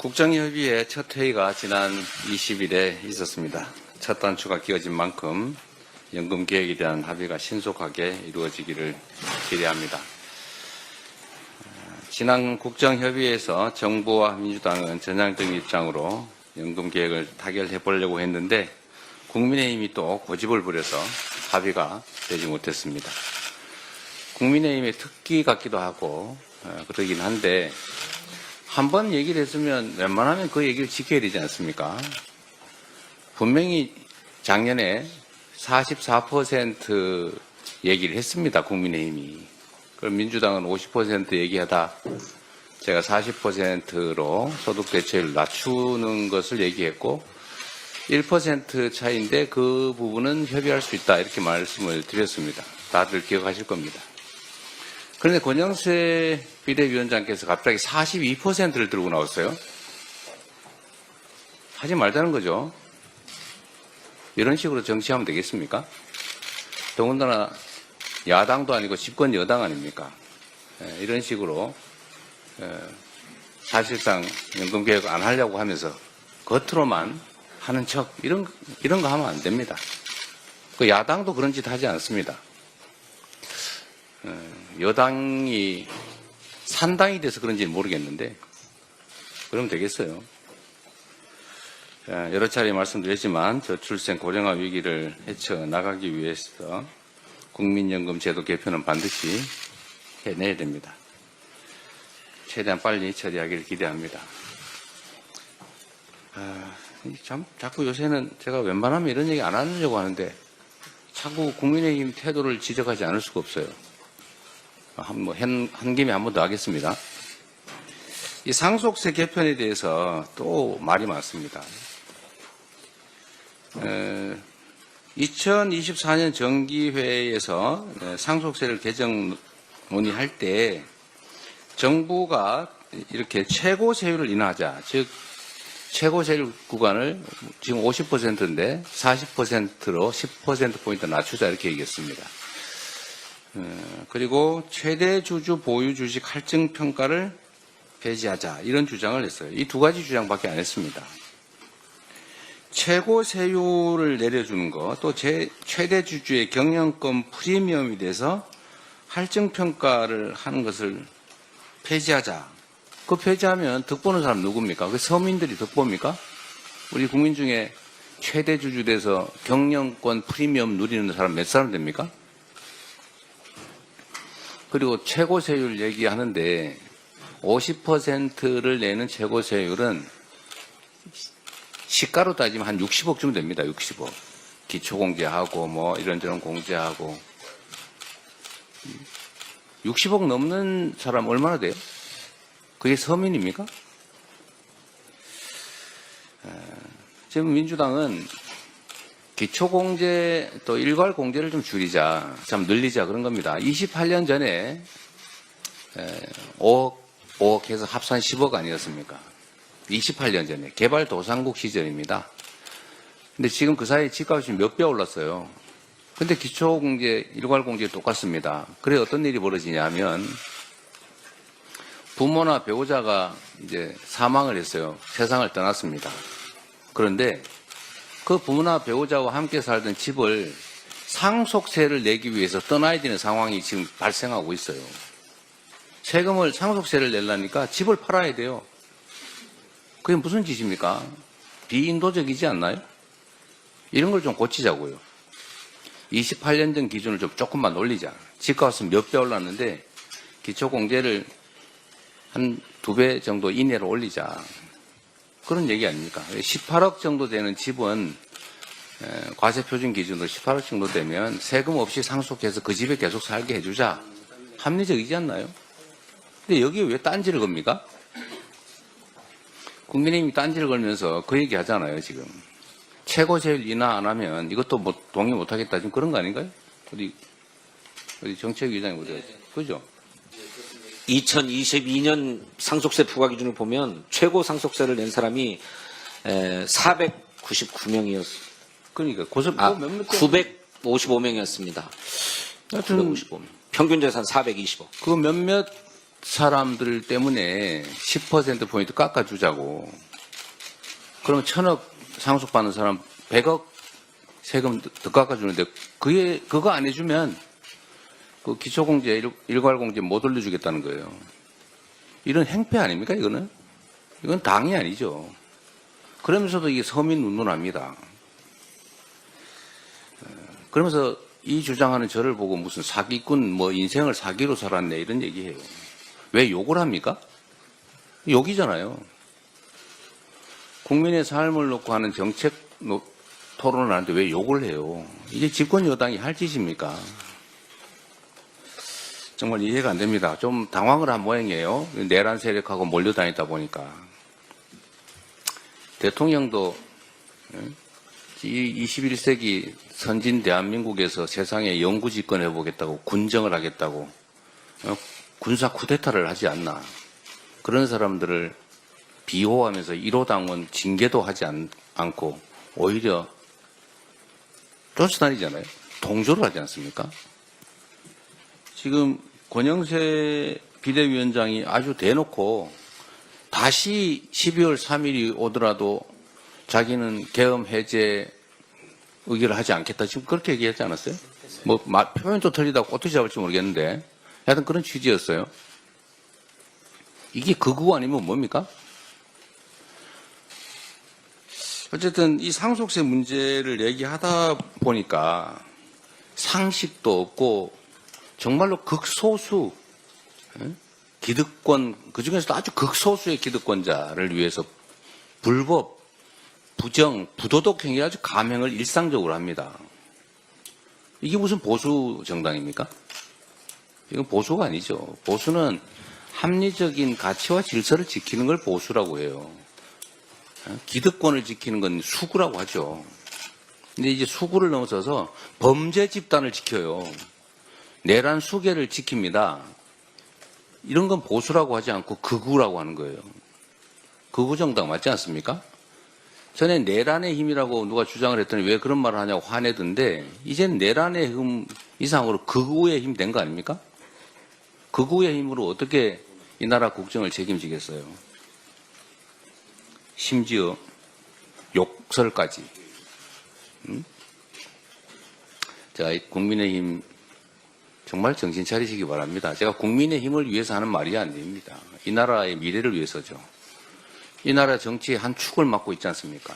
국정협의회 첫 회의가 지난 20일에 있었습니다. 첫 단추가 끼어진 만큼 연금 계획에 대한 합의가 신속하게 이루어지기를 기대합니다. 지난 국정협의회에서 정부와 민주당은 전향적인 입장으로 연금 계획을 타결해 보려고 했는데 국민의힘이 또 고집을 부려서 합의가 되지 못했습니다. 국민의힘의 특기 같기도 하고 그러긴 한데 한번 얘기를 했으면 웬만하면 그 얘기를 지켜야 되지 않습니까? 분명히 작년에 44% 얘기를 했습니다. 국민의힘이. 그럼 민주당은 50% 얘기하다 제가 40%로 소득 대체율을 낮추는 것을 얘기했고 1% 차이인데 그 부분은 협의할 수 있다 이렇게 말씀을 드렸습니다. 다들 기억하실 겁니다. 그런데 권영세 비대위원장께서 갑자기 42%를 들고 나왔어요. 하지 말자는 거죠. 이런 식으로 정치하면 되겠습니까? 더군다나 야당도 아니고 집권 여당 아닙니까? 이런 식으로 사실상 연금개혁 안 하려고 하면서 겉으로만 하는 척 이런 거 하면 안 됩니다. 그 야당도 그런 짓 하지 않습니다. 여당이 산당이 돼서 그런지는 모르겠는데 그러면 되겠어요. 여러 차례 말씀드렸지만 저출생 고령화 위기를 헤쳐나가기 위해서 국민연금 제도 개편은 반드시 해내야 됩니다. 최대한 빨리 처리하기를 기대합니다. 자꾸 요새는 제가 웬만하면 이런 얘기 안 하려고 하는데 자꾸 국민의힘 태도를 지적하지 않을 수가 없어요. 한 김에 한 번 더 하겠습니다. 이 상속세 개편에 대해서 또 말이 많습니다. 2024년 정기회에서 상속세를 개정 논의할 때 정부가 이렇게 최고 세율을 인하하자, 즉 최고 세율 구간을 지금 50%인데 40%로 10%포인트 낮추자 이렇게 얘기했습니다. 그리고 최대 주주 보유 주식 할증 평가를 폐지하자 이런 주장을 했어요. 이 두 가지 주장밖에 안 했습니다. 최고 세율을 내려주는 것, 또 최대 주주의 경영권 프리미엄에 대해서 할증 평가를 하는 것을 폐지하자. 그 폐지하면 득보는 사람 누굽니까? 그 서민들이 득보입니까? 우리 국민 중에 최대 주주 돼서 경영권 프리미엄 누리는 사람 몇 사람 됩니까? 그리고 최고 세율 얘기하는데 50%를 내는 최고 세율은 시가로 따지면 한 60억쯤 됩니다. 60억. 기초공제하고 뭐 이런저런 공제하고 60억 넘는 사람 얼마나 돼요? 그게 서민입니까? 지금 민주당은 기초공제 또 일괄공제를 좀 줄이자, 좀 늘리자 그런 겁니다. 28년 전에 5억 해서 합산 10억 아니었습니까? 28년 전에 개발도상국 시절입니다. 근데 지금 그 사이에 집값이 몇 배 올랐어요. 근데 기초공제, 일괄공제 똑같습니다. 그래 어떤 일이 벌어지냐면 부모나 배우자가 이제 사망을 했어요. 세상을 떠났습니다. 그런데 그 부모나 배우자와 함께 살던 집을 상속세를 내기 위해서 떠나야 되는 상황이 지금 발생하고 있어요. 세금을 상속세를 내려니까 집을 팔아야 돼요. 그게 무슨 짓입니까? 비인도적이지 않나요? 이런 걸 좀 고치자고요. 28년 전 기준을 좀 조금만 올리자. 집값은 몇 배 올랐는데 기초공제를 한 2배 정도 이내로 올리자. 그런 얘기 아닙니까? 18억 정도 되는 집은 과세표준 기준으로 18억 정도 되면 세금 없이 상속해서 그 집에 계속 살게 해주자. 합리적이지 않나요? 근데 여기에 왜 딴지를 겁니까? 국민의힘이 딴지를 걸면서 그 얘기 하잖아요, 지금. 최고세율 인하 안 하면 이것도 뭐 동의 못 하겠다. 지금 그런 거 아닌가요? 어디 정책위원장이 어디 갔지? 그죠? 2022년 상속세 부과 기준을 보면 최고 상속세를 낸 사람이 499명이었습니다. 그러니까 955명이었습니다. 하여튼 955명. 평균 재산 420억. 그 몇몇 사람들 때문에 10%포인트 깎아주자고. 그러면 1,000억 상속받는 사람 100억 세금 더 깎아주는데 그거 안 해주면 그 기초공제, 일괄공제 못 올려주겠다는 거예요. 이런 행패 아닙니까, 이거는? 이건 당이 아니죠. 그러면서도 이게 서민 운운합니다. 그러면서 이 주장하는 저를 보고 무슨 사기꾼, 뭐 인생을 사기로 살았네 이런 얘기해요. 왜 욕을 합니까? 욕이잖아요. 국민의 삶을 놓고 하는 정책 토론을 하는데 왜 욕을 해요? 이게 집권 여당이 할 짓입니까? 정말 이해가 안 됩니다. 좀 당황을 한 모양이에요. 내란 세력하고 몰려다니다 보니까. 대통령도 이 21세기 선진 대한민국에서 세상에 영구 집권해 보겠다고 군정을 하겠다고 군사 쿠데타를 하지 않나. 그런 사람들을 비호하면서 1호 당원 징계도 하지 않고 오히려 쫓아다니잖아요. 동조를 하지 않습니까? 지금 권영세 비대위원장이 아주 대놓고 다시 12월 3일이 오더라도 자기는 계엄 해제 의결을 하지 않겠다. 지금 그렇게 얘기하지 않았어요? 뭐 표현 좀 틀리다고 어떻게 잡을지 모르겠는데 하여튼 그런 취지였어요. 이게 극우 아니면 뭡니까? 어쨌든 이 상속세 문제를 얘기하다 보니까 상식도 없고 정말로 극소수 기득권, 그중에서도 아주 극소수의 기득권자를 위해서 불법, 부정, 부도덕 행위 아주 감행을 일상적으로 합니다. 이게 무슨 보수 정당입니까? 이건 보수가 아니죠. 보수는 합리적인 가치와 질서를 지키는 걸 보수라고 해요. 기득권을 지키는 건 수구라고 하죠. 근데 이제 수구를 넘어서서 범죄 집단을 지켜요. 내란 수계를 지킵니다. 이런 건 보수라고 하지 않고 극우라고 하는 거예요. 극우 정당 맞지 않습니까? 전에 내란의 힘이라고 누가 주장을 했더니 왜 그런 말을 하냐고 화내던데 이제는 내란의 힘 이상으로 극우의 힘 된 거 아닙니까? 극우의 힘으로 어떻게 이 나라 국정을 책임지겠어요? 심지어 욕설까지. 자, 국민의힘 정말 정신 차리시기 바랍니다. 제가 국민의힘을 위해서 하는 말이 아닙니다. 이 나라의 미래를 위해서죠. 이 나라 정치의 한 축을 맡고 있지 않습니까?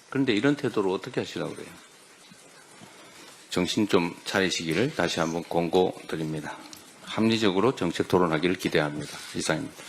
그런데 이런 태도로 어떻게 하시려고 그래요? 정신 좀 차리시기를 다시 한번 권고드립니다. 합리적으로 정책 토론하기를 기대합니다. 이상입니다.